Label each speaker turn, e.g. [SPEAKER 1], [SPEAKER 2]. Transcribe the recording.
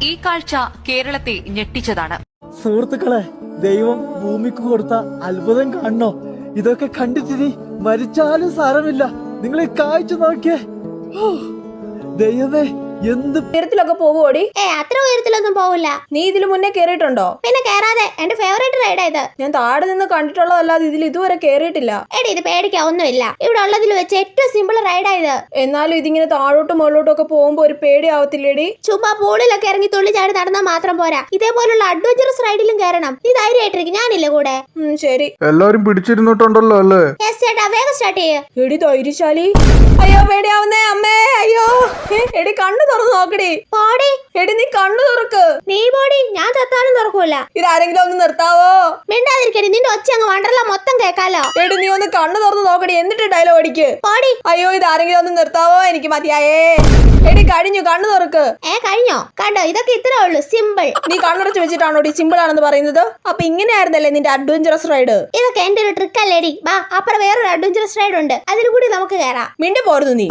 [SPEAKER 1] ഈ കാഴ്ച കേരളത്തെ ഞെട്ടിച്ചതാണ്.
[SPEAKER 2] സുഹൃത്തുക്കളെ, ദൈവം ഭൂമിക്ക് കൊടുത്ത അത്ഭുതം കാണണോ? ഇതൊക്കെ കണ്ടിട്ടിനി മരിച്ചാലും സാരമില്ല. നിങ്ങൾ ഈ കാഴ്ച നോക്കിയേ. ദൈവമേ, എന്ത്
[SPEAKER 3] ഉയരത്തിലൊക്കെ പോവുമോടി?
[SPEAKER 4] അത്ര ഉയരത്തിലൊന്നും പോവില്ല.
[SPEAKER 3] നീ ഇതിനു മുന്നേ കേറിയിട്ടുണ്ടോ?
[SPEAKER 4] പിന്നെ കേറാതെ. എന്റെ ഫേവറേറ്റ് റൈഡാ ഇത്.
[SPEAKER 3] ഞാൻ താഴെ നിന്ന് കണ്ടിട്ടുള്ളതല്ലാതെ ഇതിൽ ഇതുവരെ കേറിയിട്ടില്ല.
[SPEAKER 4] എടി, ഇത് പേടിക്കാവൊന്നുമില്ല. ഇവിടെ ഉള്ളതിൽ വെച്ച് ഏറ്റവും സിമ്പിൾ റൈഡാ ഇത്.
[SPEAKER 3] എന്നാലും ഇതിങ്ങനെ താഴോട്ടും മുകളിലോട്ടും ഒക്കെ പോകുമ്പോ ഒരു പേടി ആവത്തില്ലേടി?
[SPEAKER 4] ചുമ്മാ പൂളിലൊക്കെ ഇറങ്ങി തുള്ളിച്ചാടി നടന്നാൽ മാത്രം പോരാ, ഇതേപോലുള്ള അഡ്വഞ്ചറസ് റൈഡിലും കയറണം. നീ ധൈര്യമായിട്ടിരിക്കും, ഞാനില്ല കൂടെ.
[SPEAKER 3] ശരി.
[SPEAKER 5] എല്ലാരും പിടിച്ചിരുന്നിട്ടുണ്ടല്ലോ അല്ലേ?
[SPEAKER 4] യെസ് ചേട്ടാ, വേഗം സ്റ്റാർട്ട് ചെയ്യ്.
[SPEAKER 3] എടി ധൈര്യശാലി. അയ്യോ പേടിയാവുന്നേ അമ്മേ, അയ്യോ. എടി കണ്ണു തുറന്നു നോക്കടി.
[SPEAKER 4] പോടി.
[SPEAKER 3] എടി നീ കണ്ണു തുറക്ക്.
[SPEAKER 4] നീ പോടി, ഞാൻ ചത്താലും തുറക്കൂല.
[SPEAKER 3] ഇതാരെങ്കിലും ഒന്ന് നിർത്താവോ?
[SPEAKER 4] മിണ്ടാതിരിക്കടി, നിന്റെ ഒച്ച അങ്ങ് വണ്ടർല മൊത്തം കേക്കാലോ.
[SPEAKER 3] എടി നീ ഒന്ന് കണ്ണു തുറന്ന് നോക്കടി, എന്നിട്ട് ഡയലോഗ് അടിക്ക്.
[SPEAKER 4] പോടി.
[SPEAKER 3] അയ്യോ ഇതാരെങ്കിലും ഒന്ന് നിർത്താവോ? എനിക്ക് മതിയായേ. എടി കഴിഞ്ഞു, കണ്ണു തുറക്ക്.
[SPEAKER 4] കഴിഞ്ഞോ? കണ്ടോ, ഇതൊക്കെ ഇത്രേ ഉള്ളൂ, സിമ്പിൾ.
[SPEAKER 3] നീ കണ്ണടച്ച് വെച്ചിട്ടാണോ സിമ്പിൾ ആണെന്ന് പറയുന്നത്? അപ്പൊ ഇങ്ങനെയായിരുന്നല്ലേ നിന്റെ അഡ്വഞ്ചറസ് റൈഡ്?
[SPEAKER 4] ഇതൊക്കെ എന്റെ ഒരു ട്രിക്ക് അല്ലേടി. വാ, അപ്പുറം വേറൊരു അഡ്വഞ്ചറസ് റൈഡ് ഉണ്ട്, അതിൽ കൂടി നമുക്ക് കയറാം.
[SPEAKER 3] മിണ്ടി പോരുന്നു നീ.